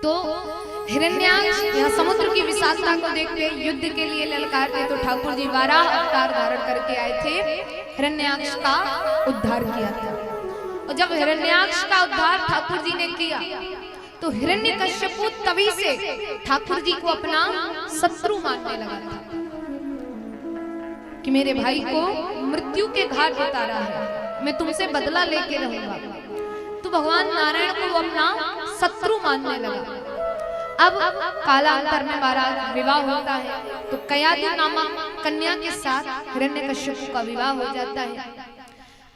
तो हिरण्याक्ष या समुद्र की विशालता को देखते युद्ध के लिए ललकारते तो ठाकुर जी 12 अवतार धारण करके आए थे, हिरण्याक्ष का उद्धार किया था। और जब हिरण्याक्ष का उद्धार ठाकुर जी ने किया तो हिरण्यकश्यपु तभी से ठाकुर जी को अपना शत्रु मानने लगा था कि मेरे भाई को मृत्यु के घाट उतारा है, मैं तुमसे बदला लेके रहूंगा। तो भगवान नारायण को वो अपना शत्रु मानने लगा। अब कालांतर में महाराज विवाह होता है तो कयादु नामक कन्या के साथ हिरण्यकश्यपु का विवाह हो जाता है।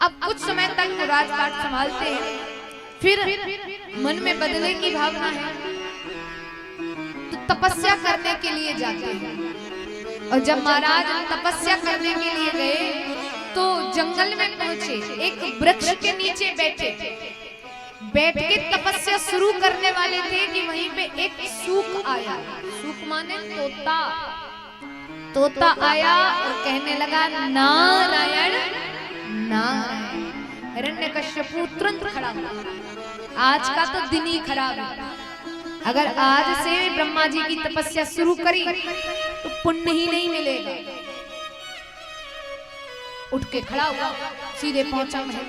अब कुछ समय तक वो राजपाट संभालते हैं, फिर मन में बदले की भावना है तो तपस्या करने के लिए जाते हैं। और जब महाराज तपस्या करने के लिए गए तो जंगल में पहुंचे, एक वृक्ष के नीचे बैठे, बैठ के तपस्या शुरू करने वाले थे कि वहीं पे एक सूक आया। सूक माने तोता। तोता आया और कहने लगा नारायण नारायण। हिरण्यकश्यपु तुरंत खड़ा हुआ। आज का तो दिन ही खराब है, अगर आज से ब्रह्मा जी की तपस्या शुरू करी तो पुण्य ही नहीं मिलेगा। उठ के खड़ा हुआ, सीधे पहुंचा महल।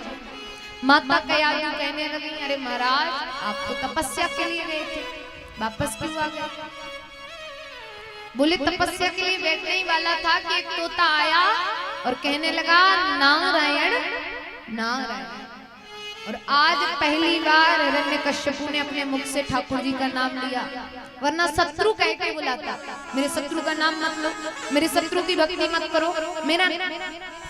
माता कयादु कहने लगी, अरे महाराज आप तो तपस्या के लिए गए थे, वापस क्यों आ गए? बोले तपस्या के लिए बैठने ही वाला था कि एक तोता आया और कहने लगा नारायण नारायण। और आज पहली बार हिरण्यकश्यपु ने अपने मुख से ठाकुर जी का नाम लिया, वरना शत्रु कह के बुलाता, मेरे शत्रु का नाम मत लो, मेरे शत्रु की भक्ति मत करो, मेरा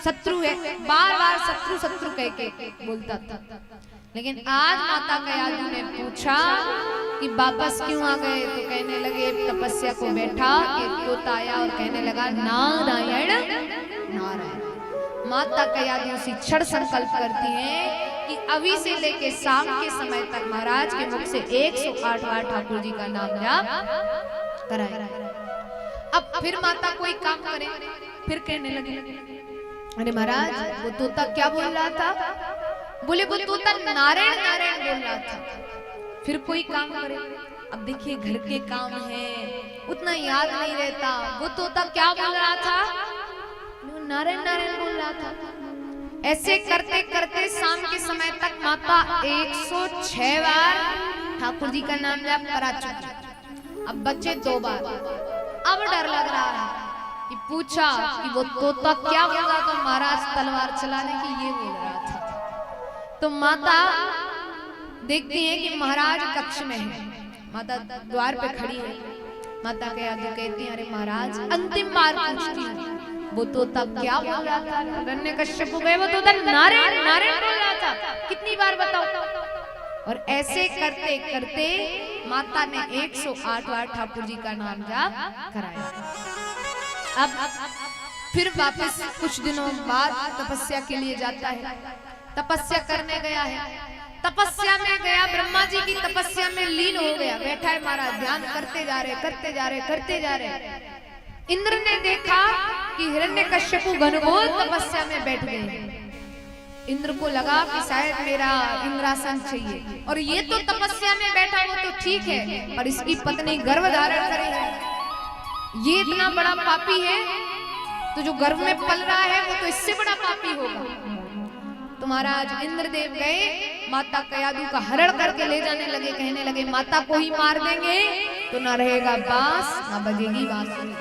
शत्रु है, बार बार शत्रु शत्रु कह के बोलता था। लेकिन आज माता कयादु ने पूछा कि वापस क्यों आ गए? तो कहने लगे तपस्या को बैठा कि तोता आया और कहने लगा नारायण नारायण। माता कयादु उसी क्षण संकल्प करती हैं कि अभी से लेके शाम के समय तक महाराज के मुख से 108 बार ठाकुर जी का नाम जाप कराए। अब फिर माता कोई काम करे, फिर कहने लगे अरे महाराज वो तोता क्या बोल रहा था? बोले वो तोता नारायण नारायण बोल रहा था। फिर कोई काम करे, अब देखिए घर के काम है उतना याद नहीं रहता। वो तोता क्या बोल रहा था? नारायण नारायण बोल रहा था। ऐसे करते करते शाम के समय तक माता 106 बार ठाकुर जी का नाम जाप करा चुकी। अब बच्चे 2 बार। अब डर लग रहा है कि पूछा कि वो तोता क्या बोल रहा था? महाराज तलवार चलाने की ये बोल रहा था। तो माता देखती है कि महाराज कक्ष में है, माता द्वार पे खड़ी है। माता कयादु कहती है अरे महाराज अंतिम बार पूछती हूँ वो तोता क्या बोल रहा था? हिरण्यकश्यपु गए वो तोता नारायण नारायण बोल रहा था, कितनी बार बताओ? और ऐसे करते करते माता ने 108 बार ठाकुर जी का नाम जाप कराया। अब फिर वापस कुछ दिनों बाद तपस्या के लिए जाता है, तपस्या करने गया है। तपस्या में गया, ब्रह्मा जी की तपस्या में लीन हो गया, बैठा है महाराज ध्यान करते जा रहे करते जा रहे करते जा रहे। इंद्र ने देखा कि हिरण्यकश्यपु घनघोर तपस्या में बैठ गए। इंद्र को लगा कि शायद मेरा इंद्रासन चाहिए, और ये तो तपस्या में बैठा वो तो ठीक है, पर इसकी पत्नी गर्भ धारण करेगी, ये इतना बड़ा पापी है तो जो गर्भ में पल रहा है वो तो इससे बड़ा पापी होगा। तो महाराज इंद्रदेव गए, माता कयादु का हरण करके ले जाने लगे। कहने लगे माता को ही मार देंगे तो ना रहेगा बांस ना बजेगी बांसुरी।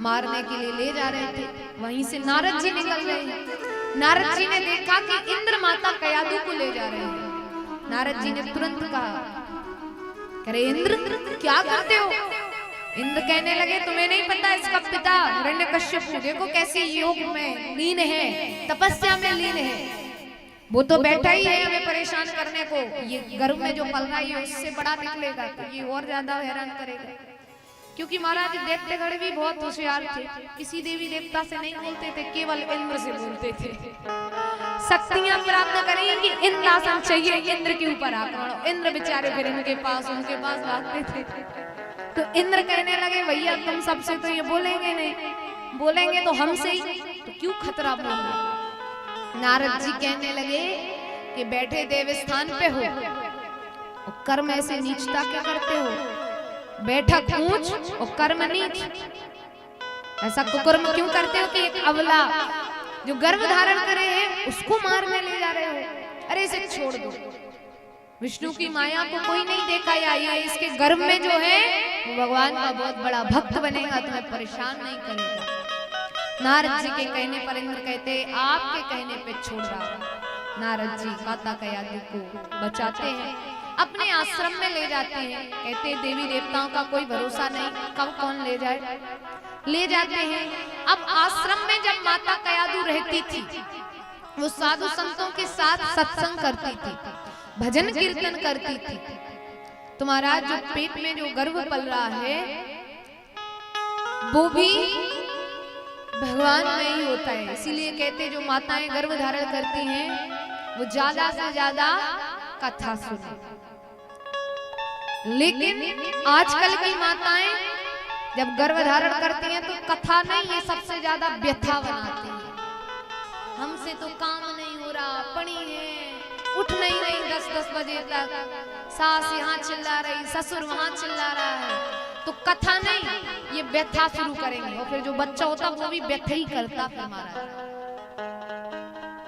मारने के लिए ले जा रहे थे, वहीं से नारद जी निकल रहे हैं। नारद जी ने देखा कि इंद्र माता कयादु को ले जा रहे हैं। नारद जी ने तुरंत कहा अरे इंद्र क्या करते हो? इंद्र कहने लगे तुम्हें नहीं पता इसका पिता हिरण्यकश्यपु देखो कैसे योग में लीन है, तपस्या में लीन है, वो तो बैठा ही है हमें परेशान करने को। ये गर्भ में जो पल रहा है उससे बड़ा निकलेगा तो ये और ज्यादा हैरान करेगा। क्योंकि महाराज देखते घड़े भी बहुत होशियार थे, किसी देवी देवता से नहीं बोलते थे, केवल इंद्र से बोलते थे। शक्तियां प्राप्त करें कि इंद्र आसन चाहिए, इंद्र के ऊपर आक्रमण। इंद्र बेचारे फिर उनके पास भागते थे। तो इंद्र कहने लगे भैया तुम सबसे तो ये बोलेंगे नहीं, बोलेंगे तो हमसे ही, तो क्यों खतरा बोलना। नारद जी कहने लगे कि बैठे देव स्थान पे हो, कर्म ऐसे नीचता के करते हो, बैठक ऊंच और कर्म नीच। ऐसा कुकर्म क्यों करते हो कि एक अबला जो गर्भ धारण करे है उसको मारने ले जा रहे हो? अरे इसे छोड़ दो। विष्णु की माया को कोई नहीं देखा या ये इसके गर्भ में जो है वो भगवान का बहुत बड़ा भक्त बनेगा, तुम्हें परेशान नहीं करेगा। नारद जी के कहने पर इंद्र कहते आपके कहने पे छोड़ रहा। नारद जी माता कयादू को बचाते हैं, अपने आश्रम में ले जाते हैं। कहते देवी देवताओं का कोई भरोसा नहीं, कब कौन ले जाए। ले जाते हैं। अब आश्रम में जब माता कयादू रहती थी वो साधु संतों के साथ सत्संग करती थी, भजन कीर्तन करती थी। तुम्हारा जो पेट में जो गर्भ पल रहा है वो भी भगवान में ही होता है। इसीलिए कहते जो माताएं गर्भ धारण करती हैं वो ज्यादा से ज्यादा कथा सुने। लेकिन आजकल की माताएं जब गर्भ धारण करती हैं तो कथा नहीं, ये सबसे ज्यादा व्यथा बनाती हैं। हमसे तो काम नहीं हो रहा, पड़ी है, उठ नहीं रही 10-10 बजे तक, सास यहाँ चिल्ला रही, ससुर वहां चिल्ला रहा है, तो कथा नहीं, ये व्यथा शुरू करेंगे। और फिर जो बच्चा होता वो भी व्यथा ही करता फिर महाराज।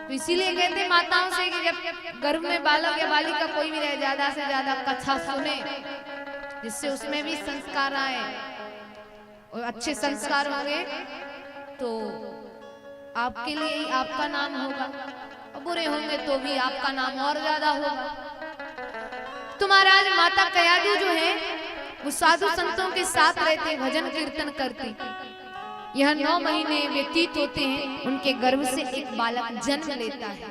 तो इसीलिए कहते माताओं से कि जब गर्भ में बालक या बालिका कोई भी रहे ज्यादा से ज्यादा कथा सुने, जिससे उसमें भी संस्कार आए और अच्छे संस्कार होंगे तो आपके लिए ही आपका नाम होगा, और बुरे होंगे तो भी आपका नाम और ज्यादा होगा। तो महाराज माता कयादू जो है वो साधु संतों के साथ रहते, भजन कीर्तन करती। यह 9 महीने व्यतीत होते हैं, उनके गर्भ से एक बालक जन्म लेता है।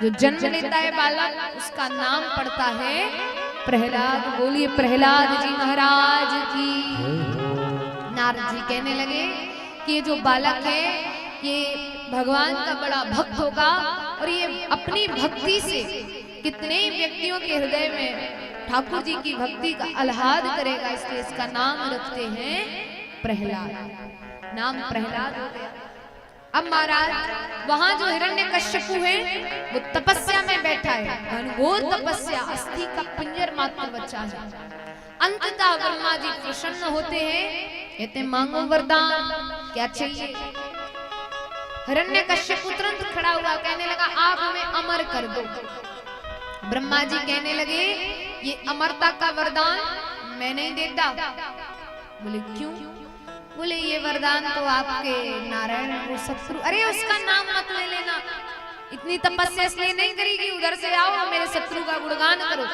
जो जन्म लेता है बालक उसका नाम पड़ता है प्रहलाद। बोलिए प्रहलाद जी महाराज की। नारद जी कहने लगे कि ये जो बालक है ये भगवान का बड़ा भक्त होगा और ये अपनी भक्ति से कितने व्यक्तियों के हृदय में ठाकुर जी की भक्ति का आह्लाद करेगा, इसलिए इसका नाम रखते हैं प्रहलाद। नाम प्रहलाद हो गया। अब महाराज वहां जो हिरण्यकश्यपु है वो तपस्या में बैठा है, घनघोर तपस्या, अस्थि का पिंजर मात्र बचा है। अंततः ब्रह्मा जी प्रसन्न होते हैं, कहते मांगो वरदान, क्या चाहिए। हिरण्यकश्यपु तुरंत खड़ा हुआ, कहने लगा आप हमें अमर कर दो। ब्रह्मा जी कहने लगे ये अमरता का वरदान मैं नहीं देता। बोले क्यों? बोले ये वरदान तो आपके नारायण वो शत्रु, अरे उसका नाम मत ले लेना, इतनी तपस्या इसलिए नहीं करेगी, उधर से आओ मेरे शत्रु का गुणगान करो।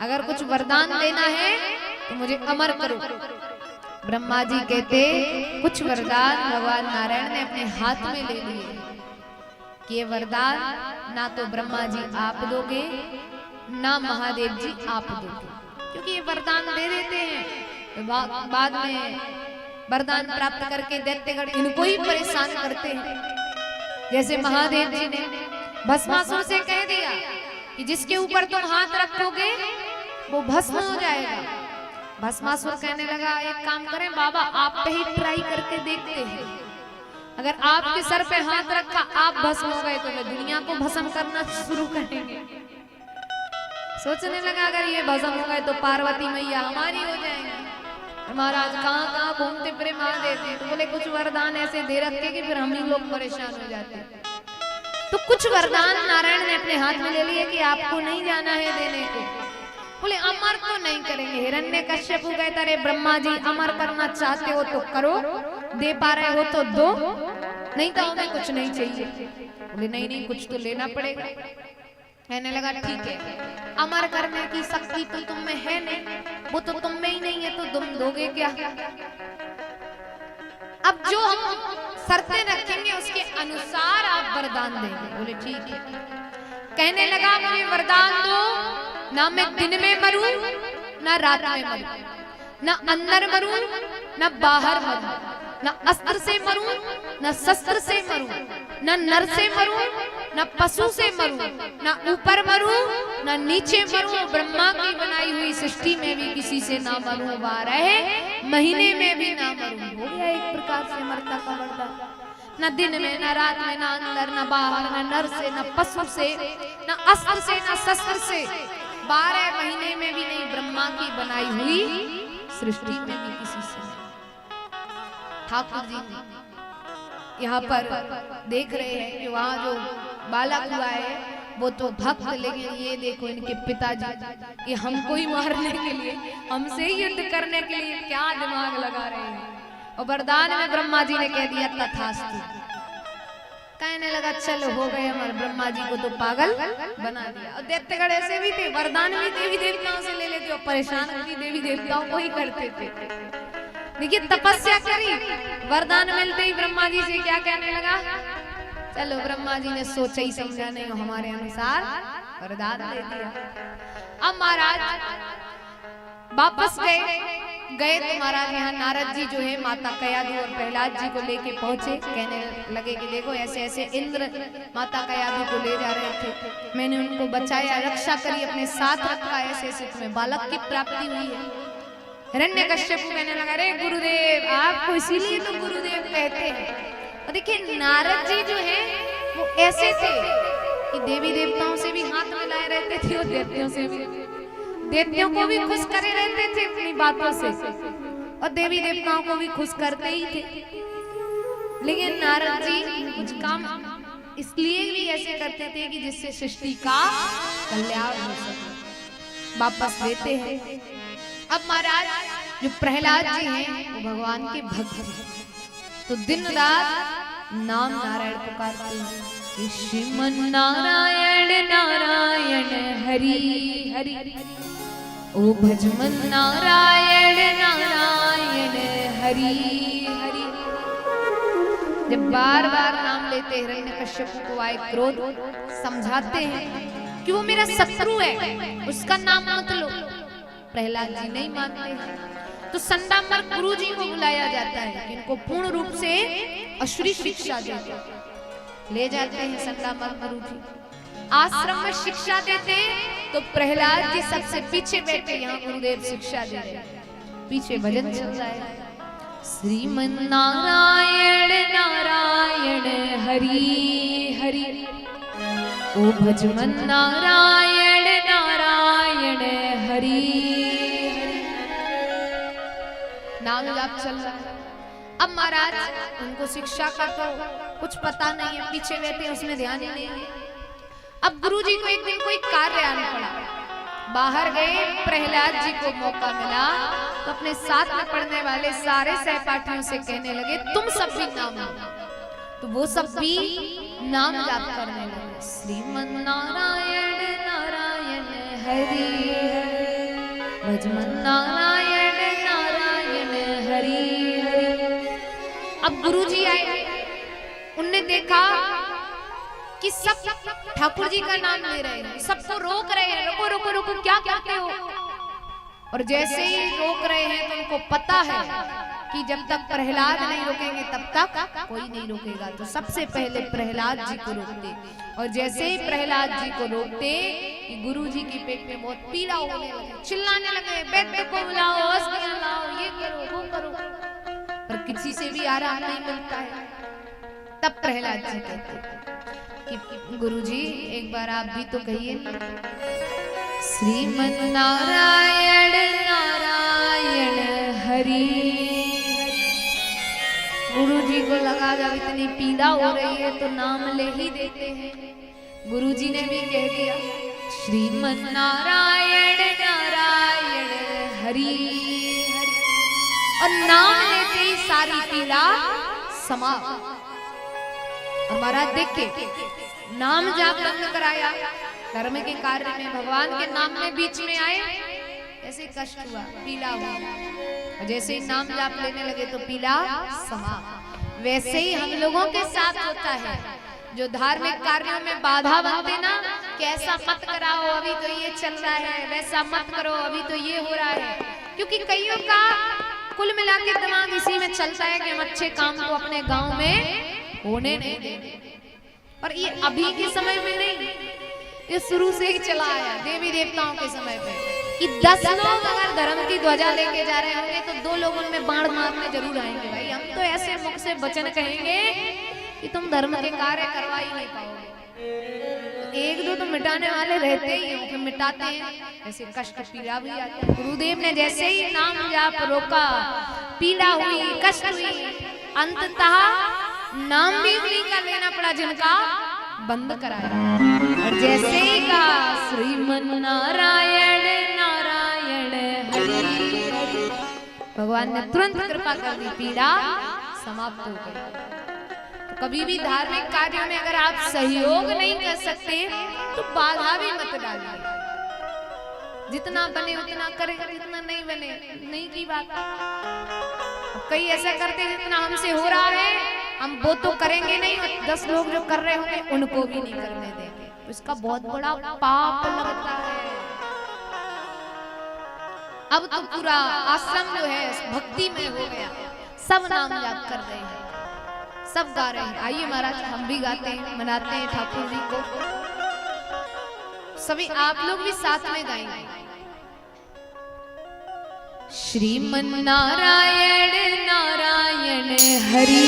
अगर कुछ वरदान देना है तो मुझे अमर करो। ब्रह्मा जी कहते कुछ वरदान भगवान नारायण ने अपने हाथ में ले लिए कि ये वरदान ना तो ब्रह्मा जी आप दोगे ना महादेव जी आप दोगे, क्योंकि ये वरदान दे देते हैं तो बाद में वरदान प्राप्त करके दैत्यगण इनको ही परेशान करते हैं। जैसे महादेव जी ने भस्मासुर से कह दिया कि जिसके ऊपर तुम हाथ रखोगे वो भस्म हो जाएगा। भस्मासुर कहने लगा एक काम करें बाबा, आप पे ही ट्राई करके देखते हैं, अगर आपके सर पे हाथ रखा आप भस्म हो गए तो मैं दुनिया को भस्म करना शुरू करेंगे। सोचने लगा अगर ये भस्म हो गए तो पार्वती मैया हमारी हो जाएंगी। महाराज कहाँ कहाँ घूमते फिरे महादेव जी, तो बोले कुछ वरदान ऐसे दे रखे कि फिर हम ही लोग परेशान हो जाते। तो कुछ वरदान नारायण ने अपने हाथ में ले लिए कि आपको नहीं जाना है देने को। बोले अमर तो नहीं करेंगे। हिरण्यकश्यप कहता रे ब्रह्मा जी अमर करना चाहते हो तो करो, दे पा रहे हो तो दो, नहीं तो हमें कुछ नहीं चाहिए। बोले नहीं नहीं कुछ तो लेना पड़ेगा। कहने लगा ठीक है, अमर करने की शक्ति तो तुम में है नहीं, वो तो तुम में ही नहीं है, तो तुम दोगे क्या? अब जो हम शर्तें रखेंगे उसके अनुसार आप वरदान देंगे। बोले ठीक है। कहने लगा मुझे वरदान दो, ना मैं दिन में मरूं ना रात में मरूं, ना अंदर मरूं ना बाहर मरूं, ना अस्त्र से मरूं ना शस्त्र से मरूं, ना नर से मरूं ना पशु से मरूं, ना ऊपर मरूं ना नीचे मरूं, ब्रह्मा की बनाई हुई सृष्टि में भी किसी से ना मरूं, 12 महीने में भी ना मरूं। हो गया एक प्रकार से अमरता का वरदान। ना दिन में ना रात में, ना अंदर ना बाहर, ना नर से ना पशु से, ना अस्त्र से ना शस्त्र से, 12 महीने में भी नहीं, ब्रह्मा की बनाई हुई सृष्टि में भी किसी से नहीं। ठाकुर जी यहाँ पर देख रहे हैं कि वहाँ जो बालक हुआ है वो तो भक्त, लेकिन ये देखो इनके पिताजी ये हमको ही मारने के लिए, हमसे ही युद्ध करने के लिए क्या दिमाग लगा रहे हैं। और वरदान में ब्रह्मा जी ने कह दिया तथास्तु। कहने लगा चलो हो गए, हमारे ब्रह्मा जी को तो पागल बना दिया। और दैत्यगण ऐसे भी थे, वरदान भी देवी देवताओं से ले लेते और परेशान भी देवी देवताओं को ही करते थे। देखिए तपस्या करी, वरदान मिलते ही ब्रह्मा जी से क्या कहने लगा, चलो ब्रह्मा जी ने सोचा ही समझा नहीं, हमारे अनुसार वरदान दे दिया। अब महाराज वापस गए तो महाराज यहाँ नारद जी जो है माता कयाधु और प्रहलाद जी को लेके पहुंचे। कहने लगे कि देखो ऐसे ऐसे इंद्र माता कयाधु को ले जा रहे थे, मैंने उनको बचाया, रक्षा करी, अपने साथ रखा, ऐसे ऐसे तुम्हें बालक की प्राप्ति हुई है। हिरण्यकश्यप कहने लगा, अरे गुरुदेव आपको इसीलिए तो गुरुदेव कहते हैं। और देखिए नारद जी जो है वो ऐसे थे कि देवी देवताओं से भी हाथ मिलाए रहते थे और दैत्यों से भी, दैत्यों को भी खुश करे रहते थे अपनी बातों से और देवी देवताओं को भी खुश करते ही थे। लेकिन नारद जी कुछ काम इसलिए भी ऐसे करते थे कि जिससे सृष्टि का कल्याण हो सके। वापस लेते हैं। अब महाराज जो प्रहलाद जी हैं वो भगवान के भक्त हैं, तो दिन रात नाम नारायण पुकारते हैं, श्रीमन नारायण नारायण हरि हरि, ओ भजमन नारायण नारायण हरि हरि। जब बार बार नाम लेते हिरण्यकश्यप को आए क्रोध, समझाते हैं कि वो मेरा शत्रु है, उसका नाम मत लो। प्रहलाद जी नहीं मानते हैं, तो संडामर गुरु जी को बुलाया जाता है, इनको पूर्ण रूप से असुरी शिक्षा देते, ले जाते हैं संडामर गुरु जी, आश्रम में शिक्षा देते। तो प्रहलाद जी सबसे पीछे बैठे, यहाँ गुरुदेव शिक्षा दे रहे, पीछे भजन चल रहा है, श्रीमन नारायण नारायण हरि हरि, ओ भजमन नारायण नारायण हरि हरि। नाम जाप चल रहा है। अब महाराज उनको शिक्षा का तो कुछ पता नहीं है, पीछे बैठे उसमें ध्यान ही नहीं है। अब गुरुजी को एक दिन कोई कार्य आने पड़ा, बाहर गए, प्रहलाद जी को मौका मिला तो अपने साथ में पढ़ने वाले सारे सहपाठियों से कहने लगे तुम सब भी नाम लो। तो वो सब भी नाम जाप करने लगे, श्रीमन नारायण नारायण हरि भजमन नारायण नारायण हरि हरि। अब गुरुजी आए, उनने देखा कि सब ठाकुर जी का नाम ले रहे हैं, सबको रोक रहे हैं, रुको रुको रुको क्या करते हो। और जैसे ही रोक रहे हैं तो उनको पता है कि जब तक प्रहलाद नहीं रोकेंगे तब तक कोई नहीं रोकेगा। तो सबसे पहले प्रहलाद जी को रोकते, और जैसे ही प्रहलाद जी को रोकते कि गुरु जी की पेट में बहुत पीड़ा होने लगे, चिल्लाने लगे, वैद्य को बुलाओ, अस्पताल लाओ, ये करो वो करो, पर किसी से भी आराम नहीं मिलता है। तब प्रहलाद जी कहते कि गुरुजी एक बार आप भी तो कहिए, श्रीमन नारायण नारायण हरि। गुरुजी को लगा जब इतनी पीड़ा हो रही है तो नाम ले ही देते हैं। गुरुजी ने भी कह दिया श्रीमन नारायण नारायण हरि हरि, और नाम लेते ही सारी पीड़ा समाप्त। हमारा देख के नाम जाप बंद कराया, धर्म के कार्य में भगवान के नाम में बीच में आए, ऐसे कष्ट हुआ, पीला हुआ, और जैसे ही नाम जाप लेने लगे तो पीला समाप्त। वैसे ही हम लोगों के साथ होता है, जो धार्मिक कार्यों में बाधा बनते ना कि ऐसा मत कराओ अभी तो ये चल रहा है, वैसा मत करो अभी तो ये हो रहा है, क्योंकि कईयों का कुल मिला के दिमाग इसी में चलता है कि हम अच्छे काम को अपने गाँव में होने नहीं देंगे। और ये अभी के समय में नहीं, ये शुरू से ही चला आया देवी देवताओं के समय पे कि 10 लोग अगर धर्म की ध्वजा लेके जा रहे होंगे तो 2 लोग उनमें बाण मारने जरूर आएंगे। भाई हम तो ऐसे मुख से वचन कहेंगे कि तुम धर्म के कार्य करवा ही नहीं पाओगे। एक दो तो मिटाने वाले रहते ही हैं, मिटाते हैं। ऐसे कष्ट पीड़ा भी आती है। गुरुदेव ने जैसे ही नाम जाप रोका, पीड़ा हुई, कष्ट हुई, अंततः नाम भी उन्हीं का लेना पड़ा जिनका बंद कराया। और जैसे ही कहा श्रीमन नारायण नारायण हरि, भगवान ने तुरंत कृपा कर दी, पीड़ा समाप्त हो गई। तो कभी भी धार्मिक कार्यों में अगर आप सहयोग नहीं कर सकते तो बाधा भी मत डालिए। जितना बने उतना करें, जितना नहीं बने नहीं की बात। कई ऐसा करते जितना हमसे हो रहा है हम वो तो करेंगे नहीं, 10 लोग जो कर रहे होंगे उनको भी नहीं करने देंगे, तो इसका बहुत बड़ा पाप लगता है। अब तो पूरा आश्रम जो है भक्ति में हो गया, सब नाम जाप कर रहे हैं, सब गा रहे हैं। आइए महाराज हम भी गाते हैं, मनाते हैं ठाकुर जी को। सभी आप लोग भी साथ में गाएंगे। श्रीमन नारायण नारायण हरि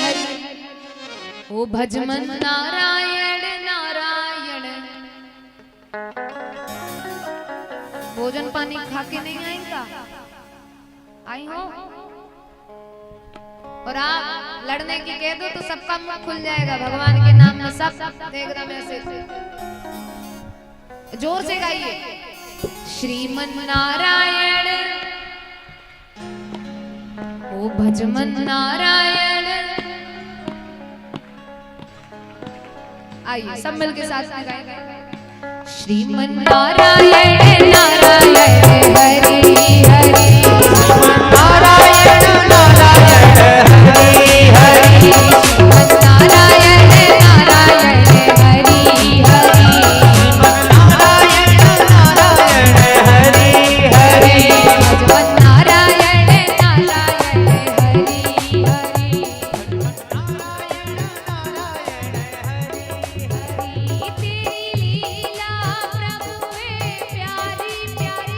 हरि, ओ भजमन नारायण नारायण। भोजन पानी खा के नहीं आएगा, आई हो? और आप लड़ने की कह दो तो सबका मुंह खुल जाएगा भगवान के नाम में, सब एकदम ऐसे जोर से गाइए। श्रीमन नारायण ओ भजमन नारायण। आइए सब मिलके साथ में गाएंगे। श्रीमन नारायण नारायण हरि हरि, नारायण नारायण हरि हरि, नारायण नारायण हरि हरि, नारायण नारायण हरि हरि, भगवान नारायण नारायण हरि हरि, नारायण नारायण हरि हरि। तेरी लीला प्रभु है प्यारी प्यारी,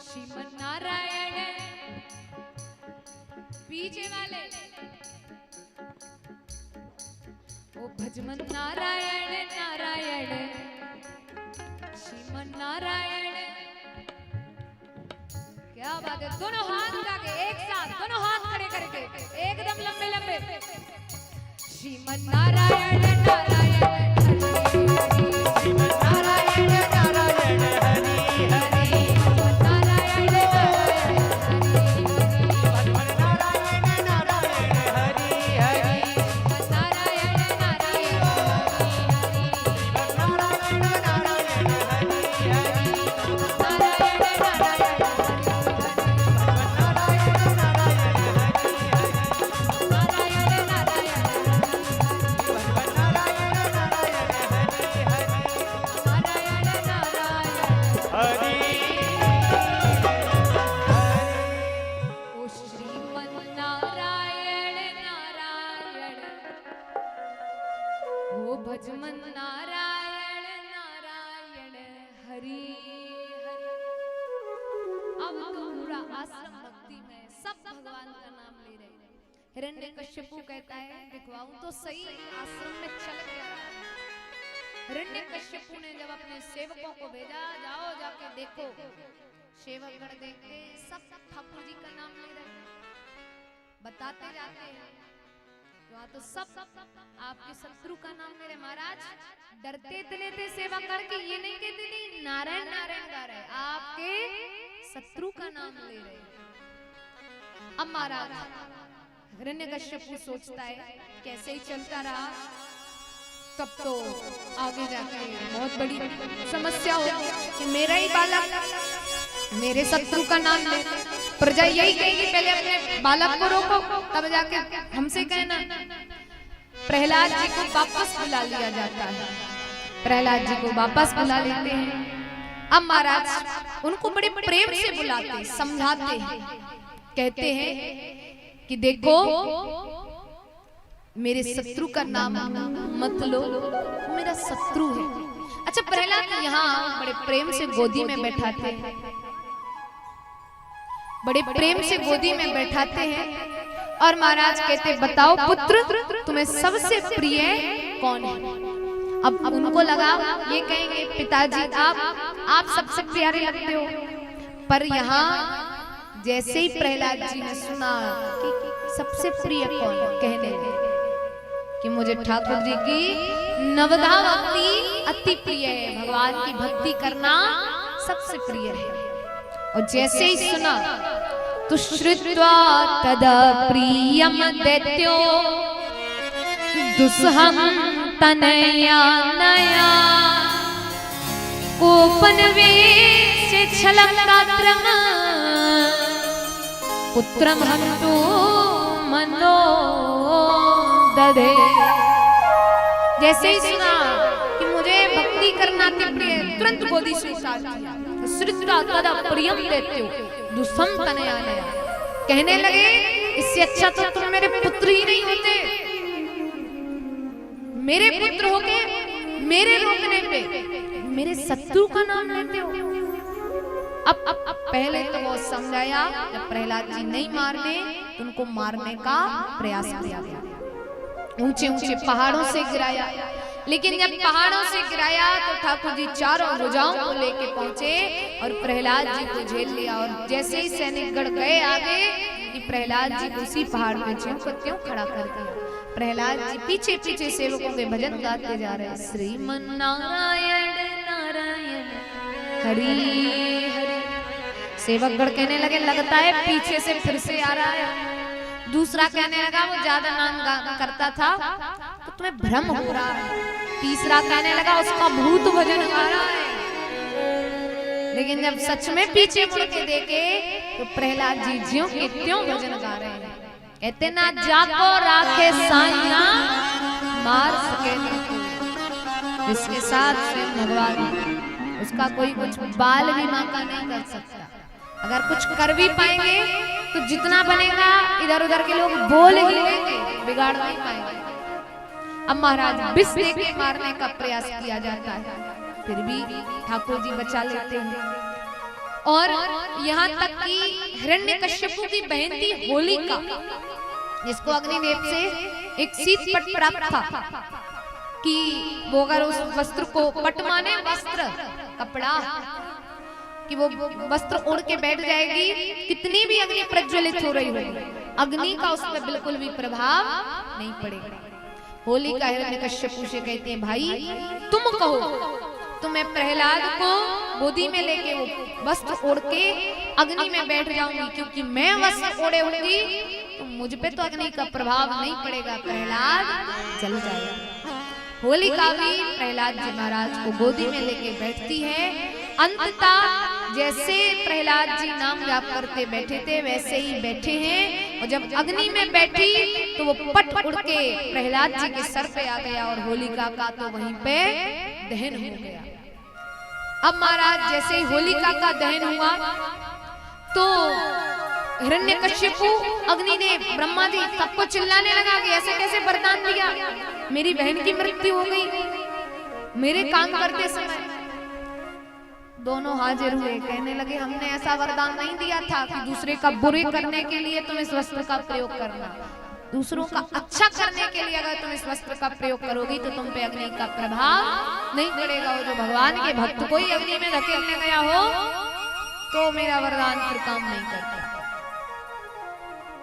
श्रीमन नारायण पीछे वाले ओ भजमन नारायण नारायण श्रीमन नारायण। क्या बात है, दोनों हाथ आगे एक साथ, दोनों हाथ खड़े करके एकदम लंबे लंबे। श्रीमन नारायण नारायण श्रीमन नारायण नारायण हरि हरि नारायण नारायण नारायण हरि हरि नारायण नारायण नारायण नारायण हरि हरि भजमन नारायण नारायण हरि हरि। अब तो पूरा आश्रम भक्ति में सब भगवान का नाम ले रहे हैं। हिरण्यकश्यपु कहता है दिखवाऊं तो सही, आश्रम में चल गया। हिरण्यकश्यपु ने जब अपने सेवकों को भेजा, जाओ जाके देखो, सेवकगण देखते सब ठाकुर जी का नाम ले रहे हैं, बताते जाते हैं। तो सब आपके शत्रु का नाम ले रहे। महाराज डरते इतने थे सेवकगण की ये नहीं कहते नहीं नारायण नारायण गा रहे, आपके शत्रु का नाम ले रहे। अब महाराज हिरण्यकश्यपु सोचता है कैसे ही चलता रहा, तब तो आगे जाके बहुत बड़ी समस्या होगी कि मेरा ही बालक मेरे शत्रु का नाम ले। प्रजा यही कहेगी पहले अपने बालक को रोको, तब जाके हमसे कहना। प्रहलाद जी को वापस बुला लिया जाता है, प्रहलाद जी को वापस बुला लेते हैं। अब महाराज उनको बड़े प्रेम से बुलाते, समझाते हैं, कहते हैं कि देखो मेरे शत्रु का नाम मत लो, वो मेरा शत्रु है। अच्छा प्रहलाद यहाँ बड़े प्रेम से गोदी में बैठाते हैं, बड़े प्रेम से गोदी में बैठाते हैं और महाराज कहते बताओ पुत्र तुम्हें सबसे प्रिय कौन है। अब उनको लगा ये कहेंगे पिताजी आप सबसे प्यारे लगते हो, पर यहाँ जैसे ही प्रहलाद जी ने सुना कि सबसे प्रिय कौन है, कहने लगे कि मुझे ठाकुर जी की नवधा भक्ति अति प्रिय है, भगवान की भक्ति करना सबसे प्रिय है। और जैसे ही सुना तो श्रुत्वा तदा प्रियम दैत्यो दुस्सहं तनया नया कोपन वेश छलकात्रम पुत्रम हंतु मनो दधे। जैसे ही सुना कि मुझे भक्ति करना प्रिय, तुरंत गोदी से उतार दिया। श्रुत्वा तदा प्रियम दैत्यो दुस्सहं तनया नया, कहने लगे इससे अच्छा तो तुम मेरे पुत्र ही नहीं होते, मेरे पुत्र होके मेरे रोकने पे मेरे शत्रु का नाम लेते हो। अब पहले तो वो समझाया, जब प्रहलाद जी नहीं मारने तो उनको मारने का प्रयास किया गया, ऊंचे ऊंचे पहाड़ों से गिराया। लेकिन जब पहाड़ों से गिराया तो ठाकुर जी चारों भुजाओं को लेके पहुंचे और प्रहलाद जी को झेल लिया। और जैसे ही सैनिकगण गए आगे कि प्रहलाद जी को उसी पहाड़ पे त्यों खड़ा कर दिया। प्रहलाद जी पीछे पीछे सेवकों के भजन गाते जा रहे हैं, श्रीमन नारायण नारायण हरि हरि। सेवकगण कहने लगे लगता है पीछे से फिर से आ रहा है। दूसरा कहने लगा वो ज्यादा नाम करता था तो तुम्हें भ्रम हो रहा है। तीसरा कहने लगा उसका भूत भजन गा रहा है। लेकिन जब सच में पीछे मुड़ के देखे तो प्रहलाद जी ज्यों के त्यों भजन गा रहे हैं। कहते ना जाको राखे साइया मार सके जिसके साथ भगवान उसका कोई कुछ बाल भी माका नहीं कर सकता। अगर कुछ कर भी पाएंगे तो जितना बनेगा इधर उधर के लोग बोल ही लेंगे, बिगाड़ नहीं पाएंगे। अब महाराज विष देके मारने का प्रयास किया जाता है, फिर भी ठाकुर जी बचा लेते हैं। और यहाँ तक कि हिरण्यकश्यपु की बहन थी होलिका, जिसको अग्निदेव से एक शीत पट प्राप्त था कि वो अगर उस वस्त्र को, पट माने वस्त्र, कपड़ा, कि वो वस्त्र ओढ़ के बैठ जाएगी, कितनी भी अग्नि प्रज्वलित हो रही होगी, अग्नि का उस पर बिल्कुल भी प्रभाव नहीं पड़ेगा। होलिका हिरण्यकश्यपु से कहते हैं, भाई तुम कहो तो मैं प्रहलाद को गोदी में लेके वो वस्त्र ओढ़ के अग्नि में बैठ जाऊंगी, क्योंकि मैं वस्त्र ओढ़े होंगी तो मुझ पे तो अग्नि का प्रभाव नहीं पड़ेगा, प्रहलाद जल जाएगा। होलिका भी प्रहलाद जी महाराज को गोदी में लेके बैठती है। अंततः जैसे प्रहलाद जी नाम जाप करते बैठे थे वैसे ही बैठे हैं, और जब अग्नि में बैठी तो वो पट उड़ के प्रहलाद जी के सर पे आ गया और होलिका का तो वहीं पे दहन हो गया। अब महाराज जैसे ही होलिका का दहन हुआ तो हिरण्यकश्यपु, अग्निदेव, ब्रह्मा जी सबको चिल्लाने लगा कि ऐसे कैसे वरदान दिया, मेरी बहन की मृत्यु हो गई मेरे काम करते समय। दोनों हाजिर हुए, कहने लगे हमने ऐसा वरदान नहीं दिया था कि दूसरे का बुरे करने के लिए तुम इस वस्त्र का प्रयोग करना, दूसरों का अच्छा करने के लिए अगर तुम इस वस्त्र का प्रयोग करोगी तो तुम पे अग्नि का प्रभाव नहीं पड़ेगा। और जो भगवान के भक्त को ही अग्नि में धकेलने गया हो तो मेरा वरदान फिर काम नहीं करता।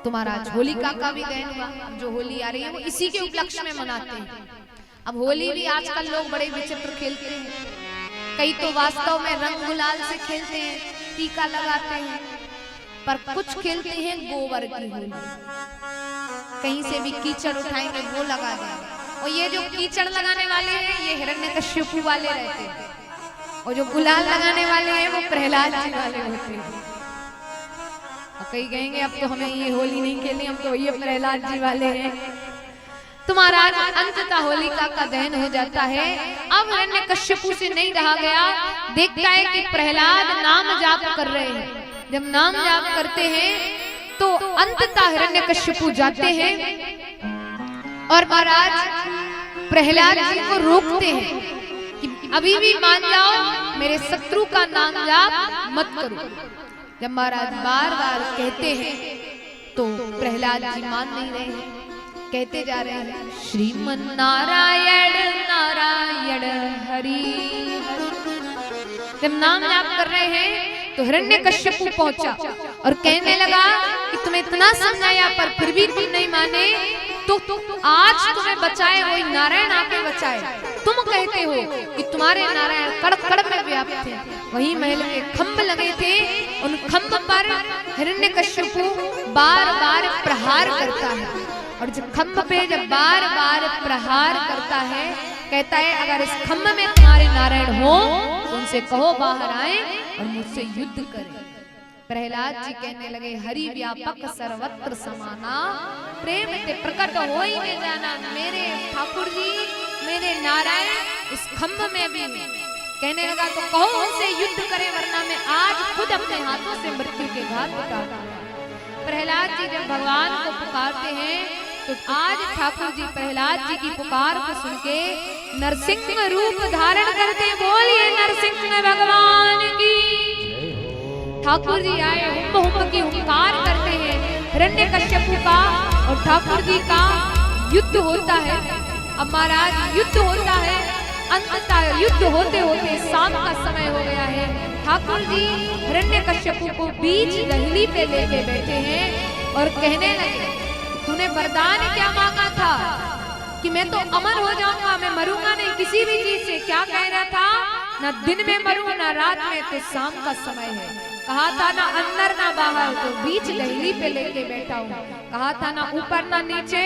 तुम्हारा होलिका का भी दहन हुआ। अब जो होली आ रही है वो इसी के उपलक्ष्य में मनाते हैं। अब होली भी आजकल लोग बड़े विचित्र खेलते हैं, कई तो वास्तव में रंग गुलाल से खेलते हैं, टीका लगाते हैं, पर कुछ खेलते हैं गोबर की होली, कहीं से भी कीचड़ उठाएंगे वो लगा देंगे। और ये जो कीचड़ लगाने वाले हैं ये हिरण्यकश्यपु वाले रहते हैं, और जो गुलाल लगाने वाले हैं वो प्रहलाद जी वाले होते हैं। और कई कहेंगे अब तो हमें ये होली नहीं खेलनी, हम तो ये प्रहलाद जी वाले हैं। तुम्हारा अंततः होलिका का दहन हो जाता है। अब हिरण्यकश्यपु से नहीं रहा गया, देखता है कि प्रहलाद नाम जाप कर रहे हैं। जब नाम जाप करते हैं तो अंततः हिरण्यकश्यपु जाते हैं और महाराज प्रहलाद जी को रोकते हैं कि अभी भी मान जाओ, मेरे शत्रु का नाम जाप मत करो। जब महाराज बार बार कहते हैं तो प्रहलाद जी मान नहीं रहे हैं, कहते जा रहे हैं श्रीमन नारायण नारायण हरि हरि। जब नाम जाप कर रहे हैं तो हिरण्यकश्यपु पहुंचा और कहने लगा कि तुम्हें इतना समझाया पर फिर भी तुम नहीं माने, तो आज तुम्हें बचाए वही नारायण आके बचाए। तुम कहते हो कि तुम्हारे नारायण कड़ कड़ में व्याप्त थे, वही महल के खंभ लगे थे, उन खंभ पर हिरण्यकश्यपु बार बार प्रहार करता है। और जब खंभ पे जब बार बार प्रहार करता है, कहता है अगर इस खंभ में तुम्हारे नारायण हो तो उनसे कहो बाहर आए और मुझसे युद्ध करें। प्रहलाद जी कहने लगे हरि व्यापक सर्वत्र समाना, प्रेम ते प्रकट हो ही नहीं जाना। मेरे ठाकुर जी, मेरे नारायण इस खंभ में भी कहने लगा तो कहो उनसे युद्ध करें, वरना मैं आज खुद अपने हाथों से मृत्यु के घाट उतार दूंगा। प्रहलाद जी जब भगवान को पुकारते हैं तो आज ठाकुर जी प्रहलाद जी की पुकार को सुन के नरसिंह रूप धारण करते, बोलिए नरसिंह भगवान की। ठाकुर जी आए, हुम हुम की हुंकार करते हैं, हिरण्यकश्यपु का और ठाकुर जी का युद्ध होता है। अब महाराज युद्ध होता है, अंततः युद्ध होते होते शाम का समय हो गया है। ठाकुर जी हिरण्यकश्यपु को बीच दहली पे लेके बैठे हैं और कहने लगे तूने वरदान क्या मांगा था कि मैं तो अमर हो जाऊंगा, मैं मरूंगा नहीं किसी भी चीज से। क्या कह रहा था, ना दिन में मरूं ना रात में, तो शाम का समय है। कहा था ना अंदर ना बाहर, तो बीच दहली पे लेके बैठा हूँ। कहा था ना ऊपर ना नीचे,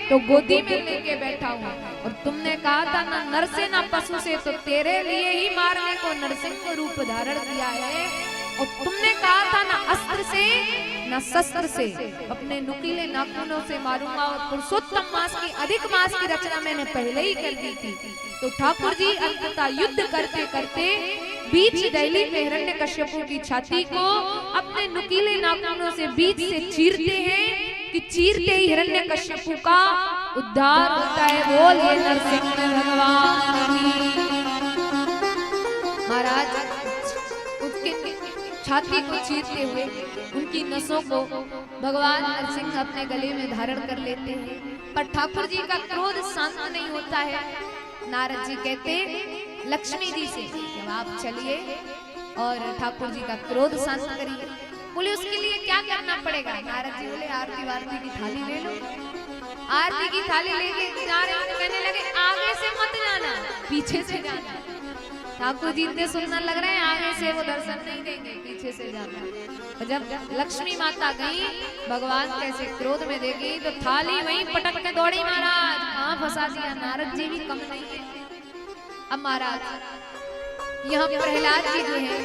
तो गोदी में लेके बैठा हूँ। और तुमने कहा था ना नर से ना पशु से, तो तेरे लिए ही मारने को नरसिंह रूप धारण किया है। और तुमने कहा था ना अस्त्र से ना शस्त्र से, अपने नुकीले नाखूनों से मारूंगा। और पुरुषोत्तम मास की अधिक मास की रचना मैंने पहले ही कर दी थी। तो ठाकुर जी अंततः युद्ध करते करते बीच दहली पे हिरण्यकश्यपु की छाती को अपने नुकीले नाखूनों से बीच से चीरते हैं कि चीरते ही हिरण्यकश्यपु का उद्धार होता है। बोलिए नरसिंह भगवान की। महाराज उसके छाती को चीरते हुए उनकी नसों को भगवान नरसिंह अपने गले में धारण कर लेते हैं। पर ठाकुर जी का क्रोध शांत नहीं होता है। नारद जी कहते लक्ष्मी जी से जब आप चलिए और ठाकुर जी का क्रोध शांत करिए। बोले उसके लिए क्या करना पड़ेगा? नारद जी बोले आरती वारती की थाली ले लो। आरती की थाली लेके जा रहे हैं, कहने लगे आगे से मत जाना, पीछे से जाना। ठाकुर जी इतने सुंदर लग रहे हैं, आगे से वो दर्शन नहीं देंगे, पीछे से जाना। और जब लक्ष्मी माता गई, भगवान कैसे क्रोध में देगी तो थाली वहीं पटक के दौड़ी। महाराज कहाँ फंसा दिया? नारद जी भी कम नहीं है। अब महाराज यहाँ प्रहलाद जी जो है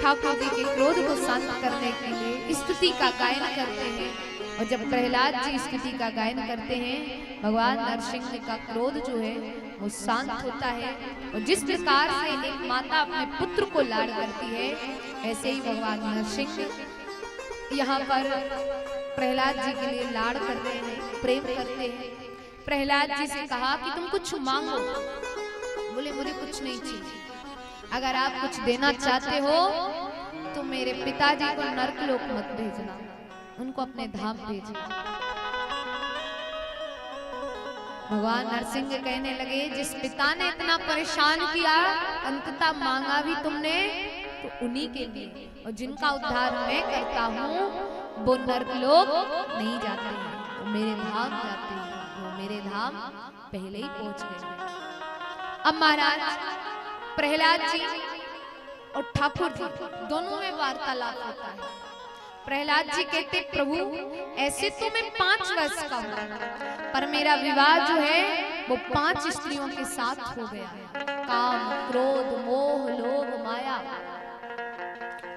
ठाकुर जी के क्रोध को शांत करने के लिए स्तुति का गायन करते हैं। और जब प्रहलाद जी स्तुति का गायन करते हैं, भगवान नरसिंह का क्रोध जो है वो शांत होता है। और जिस प्रकार से एक माता अपने पुत्र को लाड़ करती है, ऐसे ही भगवान नरसिंह यहाँ पर प्रहलाद जी के लिए लाड़ कर रहे हैं, प्रेम करते हैं। प्रहलाद जी से कहा कि तुम कुछ मांगो। बोले मुझे कुछ नहीं चाहिए, अगर आप कुछ देना चाहते हो तो मेरे पिताजी को नरकलोक मत भेजना, उनको अपने धाम भेजना। भगवान नरसिंह कहने लगे जिस पिता ने इतना परेशान किया, अंततः मांगा भी तुमने तो उन्हीं के लिए, और जिनका उद्धार मैं करता हूँ वो नरकलोक नहीं जाते हैं, वो मेरे धाम जाते हैं, वो मेरे धाम पहले ही पहुंच गए। अब महाराज प्रहलाद जी और ठाकुर जी दोनों में वार्तालाप होता है। प्रहलाद जी कहते प्रभु ऐसे तो मैं 5 वर्ष का हूँ, पर मेरा विवाह जो है वो 5 स्त्रियों के साथ हो गया है। काम, क्रोध, मोह, लोभ, माया,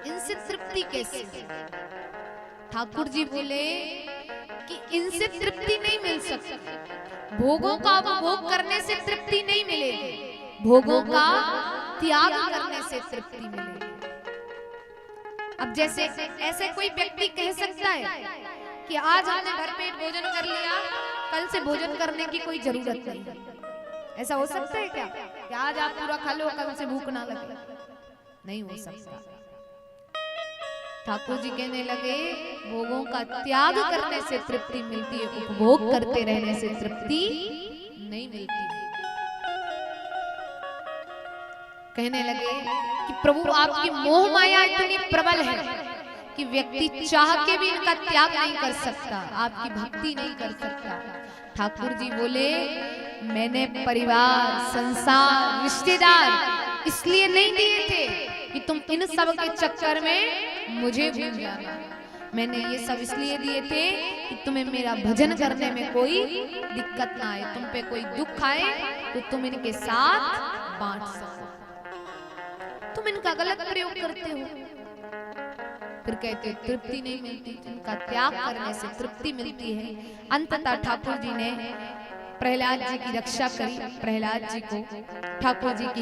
इनसे तृप्ति कैसे? ठाकुर जी बोले कि इनसे तृप्ति नहीं मिल सकती। भोगों का उपभोग करने से तृप्ति नहीं मिलेगी, भोगों का त्याग करने से तृप्ति मिलेगी। अब जैसे ऐसे कोई व्यक्ति कह सकता है कि आज हमने भरपेट भोजन कर लिया, कल से भोजन करने की कोई जरूरत नहीं। ऐसा हो सकता है क्या कि आज आप पूरा खा लो, कल से भूख ना लगे? नहीं हो सकता। ठाकुर जी कहने लगे भोगों का त्याग करने से तृप्ति मिलती है, उपभोग करते रहने से तृप्ति नहीं मिलती है। कहने लगे कि प्रभु आपकी मोह माया इतनी प्रबल है कि व्यक्ति चाह के भी इनका त्याग नहीं कर सकता, आपकी भक्ति नहीं कर सकता। ठाकुर जी बोले मैंने परिवार, संसार, रिश्तेदार इसलिए नहीं दिए थे कि तुम इन सब के चक्कर में मुझे भूल जाना। मैंने ये सब इसलिए दिए थे कि तुम्हें मेरा भजन करने में कोई दिक्कत ना आए, तुम पे कोई दुख आए तो तुम इनके साथ बांट सको। तुम इनका गलत प्रयोग करते हो। फिर कहते तृप्ति नहीं मिलती, इनका त्याग करने से तृप्ति मिलती है। अंततः ठाकुर जी ने प्रहलाद जी की रक्षा करी। प्रहलाद जी को ठाकुर जी की